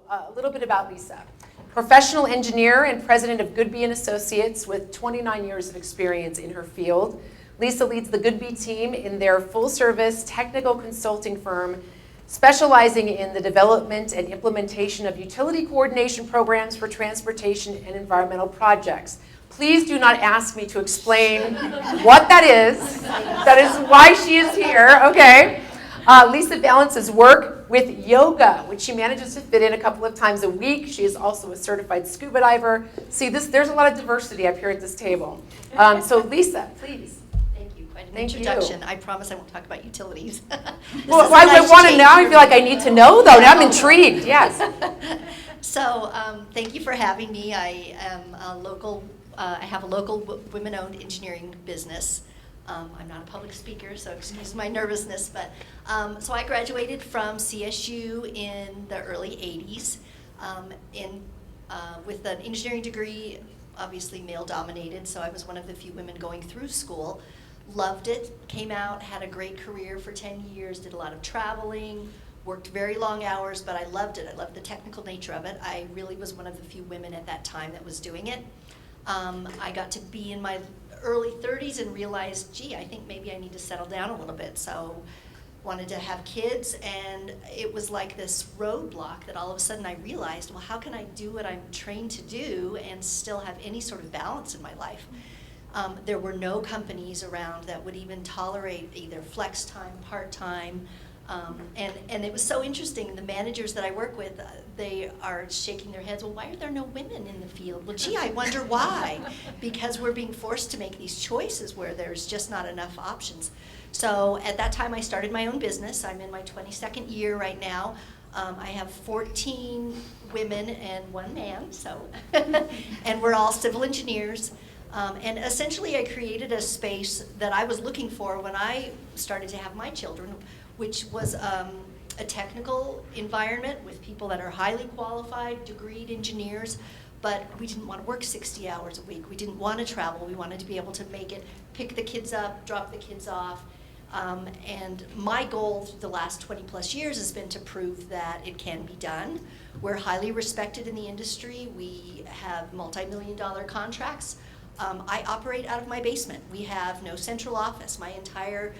A little bit about Lisa. Professional engineer and president of Goodbee and Associates with 29 years of experience in her field. Lisa leads the Goodbee team in their full-service technical consulting firm, specializing in the development and implementation of utility coordination programs for transportation and environmental projects. Please do not ask me to explain what that is. That is why she is here, okay? Lisa balances work with yoga, which she manages to fit in a couple of times a week. She is also a certified scuba diver. See, there's a lot of diversity up here at this table. So Lisa, please. Thank you. Quite an introduction. I promise I won't talk about utilities. Well, I want to now. I feel like I need to know, though. Now I'm intrigued. Yes. So thank you for having me. I am a local. I have a local women-owned engineering business. I'm not a public speaker, so excuse my nervousness, but so I graduated from CSU in the early 80s with an engineering degree, obviously male-dominated, so I was one of the few women going through school. Loved it, came out, had a great career for 10 years, did a lot of traveling, worked very long hours, but I loved it. I loved the technical nature of it. I really was one of the few women at that time that was doing it. I got to be in my early 30s and realized, gee, I think maybe I need to settle down a little bit. So wanted to have kids, and it was like this roadblock that all of a sudden I realized, well, how can I do what I'm trained to do and still have any sort of balance in my life? There were no companies around that would even tolerate either flex time, part-time, and it was so interesting. The managers that I work with, they are shaking their heads, well, why are there no women in the field? Well, gee, I wonder why. Because we're being forced to make these choices where there's just not enough options. So at that time, I started my own business. I'm in my 22nd year right now. I have 14 women and 1 man, so and we're all civil engineers. And essentially, I created a space that I was looking for when I started to have my children, which was a technical environment with people that are highly qualified, degreed engineers, but we didn't want to work 60 hours a week. We didn't want to travel. We wanted to be able to make it, pick the kids up, drop the kids off. And my goal through the last 20 plus years has been to prove that it can be done. We're highly respected in the industry. We have multi-million-dollar contracts. I operate out of my basement. We have no central office. My entire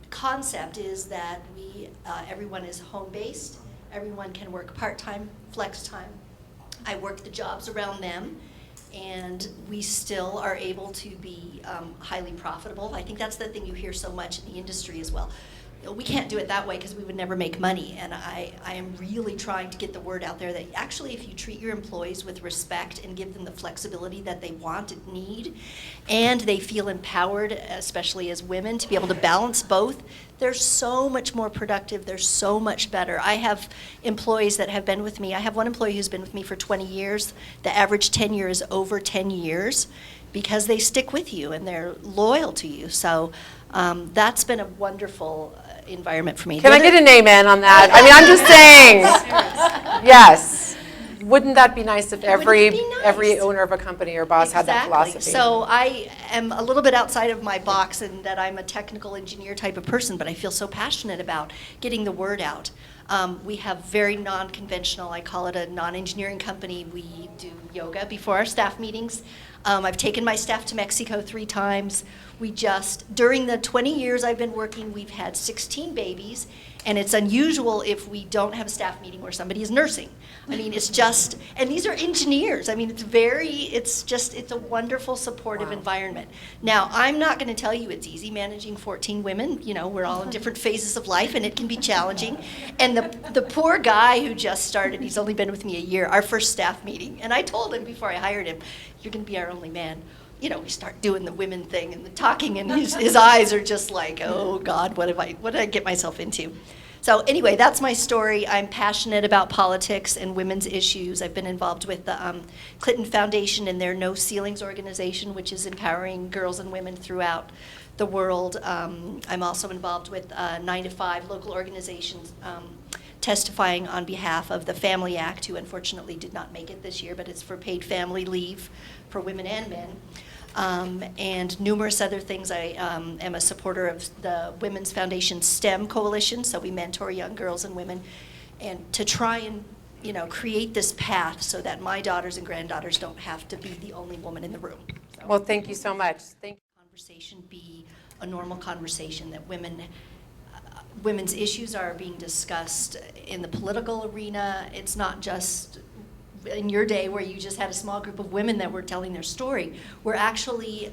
concept is that everyone is home-based. Everyone can work part-time, flex time. I work the jobs around them, and we still are able to be highly profitable. I think that's the thing you hear so much in the industry as well. We can't do it that way because we would never make money, and I am really trying to get the word out there that actually if you treat your employees with respect and give them the flexibility that they want and need, and they feel empowered, especially as women, to be able to balance both, they're so much more productive, they're so much better. I have employees that have been with me. I have one employee who's been with me for 20 years. The average tenure is over 10 years because they stick with you and they're loyal to you. So that's been a wonderful environment for me. Can I get an amen on that? I mean, I'm just saying. Yes. Wouldn't that be nice if every owner of a company or boss had that philosophy? So I am a little bit outside of my box in that I'm a technical engineer type of person, but I feel so passionate about getting the word out. We have very non-conventional, I call it a non-engineering company. We do yoga before our staff meetings. I've taken my staff to Mexico 3 times. During the 20 years I've been working, we've had 16 babies, and it's unusual if we don't have a staff meeting where somebody is nursing. I mean, it's just, and these are engineers. I mean, it's a wonderful supportive environment. Now, I'm not going to tell you it's easy managing 14 women. You know, we're all in different phases of life, and it can be challenging. And the poor guy who just started, he's only been with me a year, our first staff meeting, and I told him before I hired him, you're going to be our only man. You know, we start doing the women thing and the talking, and his eyes are just like, oh God, what did I get myself into? So anyway, that's my story. I'm passionate about politics and women's issues. I've been involved with the Clinton Foundation and their No Ceilings organization, which is empowering girls and women throughout the world. I'm also involved with 9 to 5 local organizations testifying on behalf of the Family Act, who unfortunately did not make it this year, but it's for paid family leave for women and men. And numerous other things. I am a supporter of the Women's Foundation STEM Coalition, so we mentor young girls and women and to try and create this path so that my daughters and granddaughters don't have to be the only woman in the room. So, Well, thank you so much. Thank conversation be a normal conversation, that women's issues are being discussed in the political arena. It's not just in your day where you just had a small group of women that were telling their story. We're actually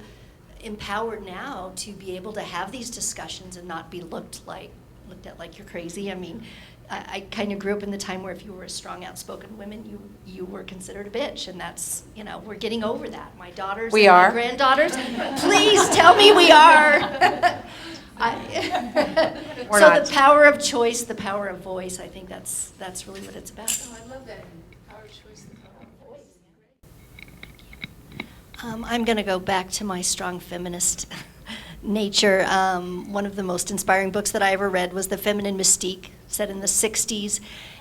empowered now to be able to have these discussions and not be looked at like you're crazy. I mean, I kind of grew up in the time where if you were a strong, outspoken woman, you were considered a bitch, and that's, we're getting over that. My daughters We and are. my granddaughters, please tell me we are. We're So not. the power of choice, the power of voice, I think that's really what it's about. Oh, I love that. Power of choice, the power of voice. I'm going to go back to my strong feminist nature. One of the most inspiring books that I ever read was The Feminine Mystique, set in the 60s.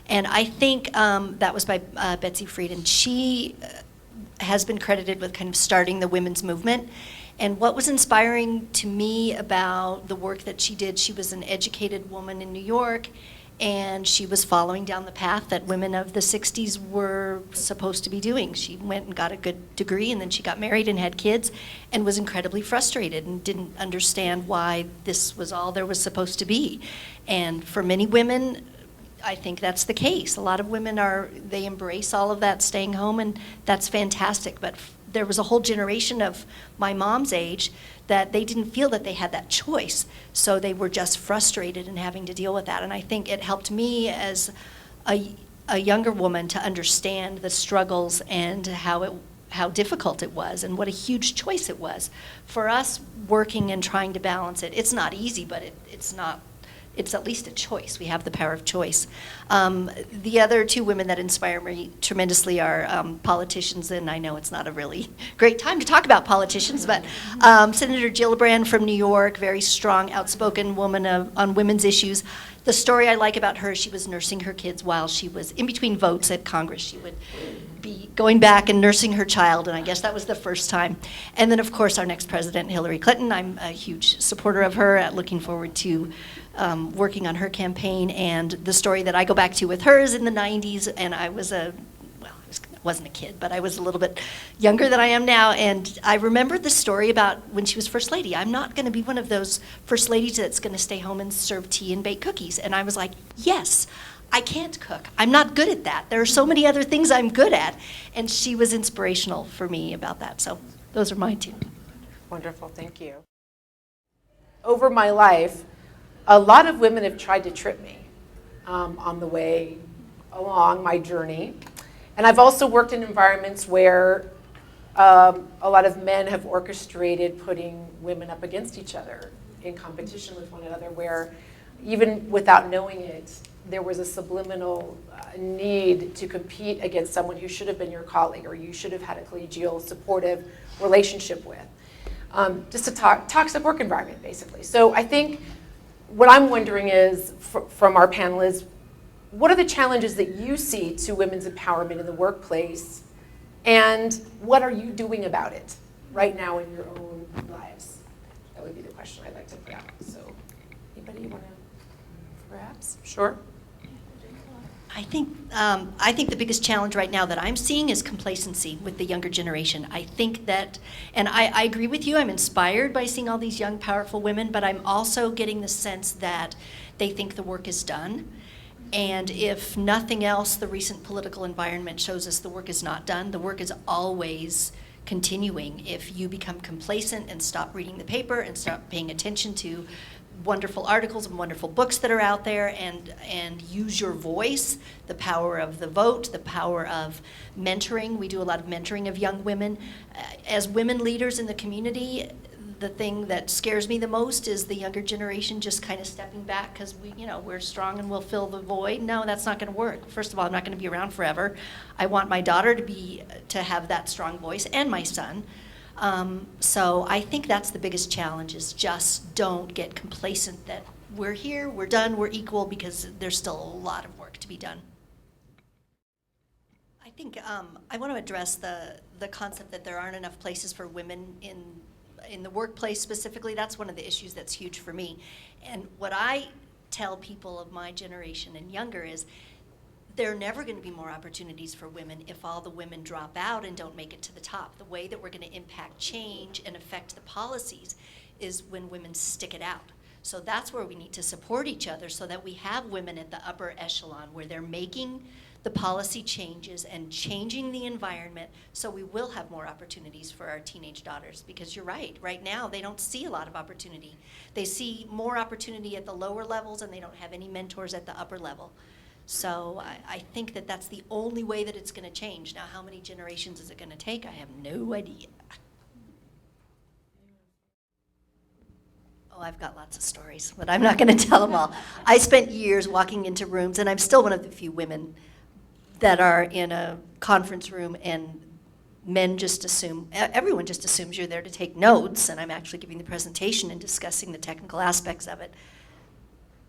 And I think that was by Betsy Friedan. She has been credited with kind of starting the women's movement. And what was inspiring to me about the work that she did, she was an educated woman in New York, and she was following down the path that women of the 60s were supposed to be doing. She went and got a good degree, and then she got married and had kids, and was incredibly frustrated and didn't understand why this was all there was supposed to be. And for many women, I think that's the case. A lot of women they embrace all of that staying home, and that's fantastic. But there was a whole generation of my mom's age that they didn't feel that they had that choice. So they were just frustrated and having to deal with that. And I think it helped me as a younger woman to understand the struggles and how difficult it was and what a huge choice it was. For us working and trying to balance it, it's not easy, but it's at least a choice. We have the power of choice. The other two women that inspire me tremendously are politicians, and I know it's not a really great time to talk about politicians, but Senator Gillibrand from New York, very strong, outspoken woman on women's issues. The story I like about her, she was nursing her kids while she was in between votes at Congress. She would be going back and nursing her child, and I guess that was the first time. And then, of course, our next president, Hillary Clinton. I'm a huge supporter of her, looking forward to working on her campaign. And the story that I go back to with her is in the 90s, and I wasn't a kid, but I was a little bit younger than I am now, and I remember the story about when she was First Lady. I'm not going to be one of those First Ladies that's going to stay home and serve tea and bake cookies. And I was like, yes, I can't cook. I'm not good at that. There are so many other things I'm good at. And she was inspirational for me about that. So those are my two. Wonderful, thank you. Over my life, a lot of women have tried to trip me on the way along my journey. And I've also worked in environments where a lot of men have orchestrated putting women up against each other in competition with one another, where even without knowing it, there was a subliminal need to compete against someone who should have been your colleague or you should have had a collegial, supportive relationship with. Just a toxic work environment, basically. So I think what I'm wondering is, from our panel, is what are the challenges that you see to women's empowerment in the workplace, and what are you doing about it right now in your own lives? That would be the question I'd like to put out. So anybody want to, perhaps? Sure. I think the biggest challenge right now that I'm seeing is complacency with the younger generation. I think that, and I agree with you, I'm inspired by seeing all these young, powerful women, but I'm also getting the sense that they think the work is done. And if nothing else, the recent political environment shows us the work is not done. The work is always continuing. If you become complacent and stop reading the paper and stop paying attention to wonderful articles and wonderful books that are out there, and use your voice, the power of the vote, the power of mentoring. We do a lot of mentoring of young women. As women leaders in the community, the thing that scares me the most is the younger generation just kind of stepping back because we're strong and we'll fill the void. No, that's not going to work. First of all, I'm not going to be around forever. I want my daughter to have that strong voice, and my son. So I think that's the biggest challenge, is just don't get complacent that we're here, we're done, we're equal, because there's still a lot of work to be done. I think I want to address the concept that there aren't enough places for women in the workplace specifically. That's one of the issues that's huge for me. And what I tell people of my generation and younger is there are never going to be more opportunities for women if all the women drop out and don't make it to the top. The way that we're going to impact change and affect the policies is when women stick it out. So that's where we need to support each other so that we have women at the upper echelon where they're making the policy changes and changing the environment, so we will have more opportunities for our teenage daughters. Because you're right now they don't see a lot of opportunity. They see more opportunity at the lower levels and they don't have any mentors at the upper level. So I think that that's the only way that it's going to change. Now, how many generations is it going to take? I have no idea. Oh, I've got lots of stories, but I'm not going to tell them all. I spent years walking into rooms, and I'm still one of the few women that are in a conference room and men just assume, everyone just assumes you're there to take notes, and I'm actually giving the presentation and discussing the technical aspects of it.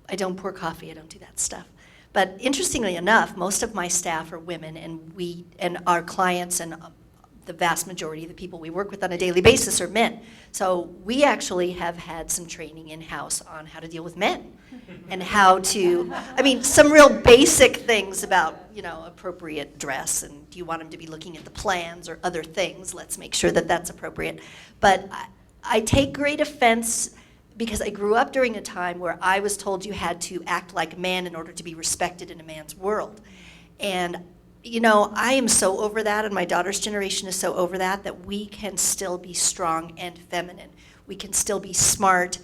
I don't pour coffee, I don't do that stuff. But interestingly enough, most of my staff are women, and our clients and the vast majority of the people we work with on a daily basis are men. So we actually have had some training in-house on how to deal with men and how to, I mean, some real basic things about, appropriate dress, and do you want them to be looking at the plans or other things? Let's make sure that that's appropriate. But I take great offense because I grew up during a time where I was told you had to act like a man in order to be respected in a man's world. And I am so over that, and my daughter's generation is so over that we can still be strong and feminine. We can still be smart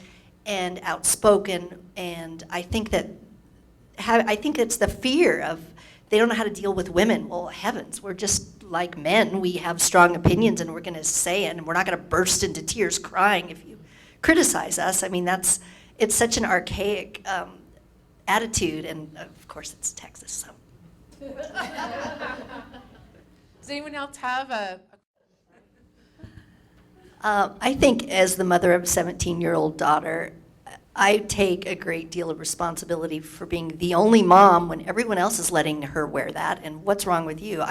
and outspoken, and I think it's the fear of they don't know how to deal with women. Well, heavens, we're just like men. We have strong opinions, and we're going to say it, and we're not going to burst into tears crying if you criticize us. I mean, it's such an archaic attitude, and of course it's Texas, so. Does anyone else have a I think as the mother of a 17-year-old daughter, I take a great deal of responsibility for being the only mom when everyone else is letting her wear that. And what's wrong with you?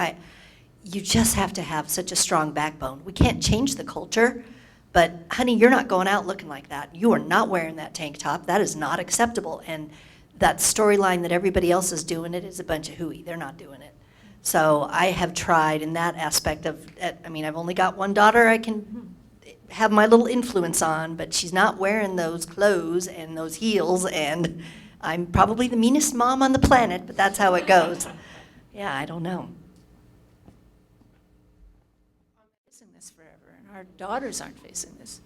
You just have to have such a strong backbone. We can't change the culture, but honey, you're not going out looking like that. You are not wearing that tank top. That is not acceptable. And that storyline that everybody else is doing it is a bunch of hooey. They're not doing it. So I have tried in that aspect of, I've only got one daughter I can have my little influence on, but she's not wearing those clothes and those heels, and I'm probably the meanest mom on the planet, but that's how it goes. Yeah, I don't know. Facing this forever, and our daughters aren't facing this.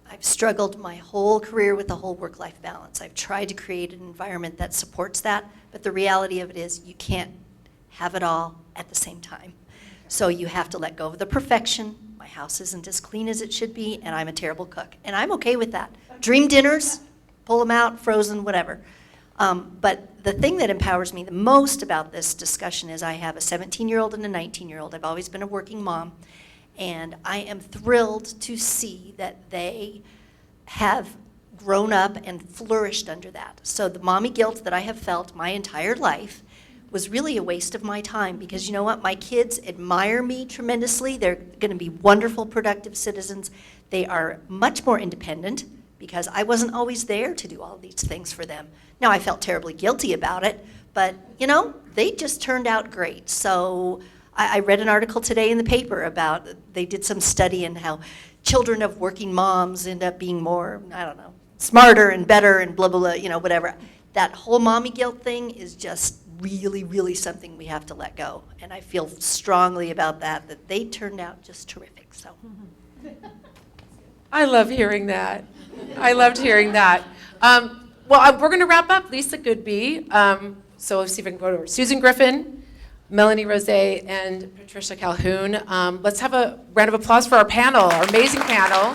I've struggled my whole career with the whole work-life balance. I've tried to create an environment that supports that, but the reality of it is you can't have it all at the same time. So you have to let go of the perfection. My house isn't as clean as it should be, and I'm a terrible cook. And I'm okay with that. Dream dinners, pull them out, frozen, whatever. But the thing that empowers me the most about this discussion is I have a 17-year-old and a 19-year-old. I've always been a working mom. And I am thrilled to see that they have grown up and flourished under that. So the mommy guilt that I have felt my entire life was really a waste of my time, because you know what? My kids admire me tremendously. They're going to be wonderful, productive citizens. They are much more independent because I wasn't always there to do all these things for them. Now, I felt terribly guilty about it, but they just turned out great. So I read an article today in the paper about, they did some study in how children of working moms end up being more, smarter and better and blah, blah, blah, whatever. That whole mommy guilt thing is just really, really something we have to let go. And I feel strongly about that they turned out just terrific, so. I love hearing that. I loved hearing that. We're going to wrap up. Lisa Goodbee. So let's see if I can go to her. Susan Griffin, Melanie Rose, and Patricia Calhoun. Let's have a round of applause for our panel, our amazing panel.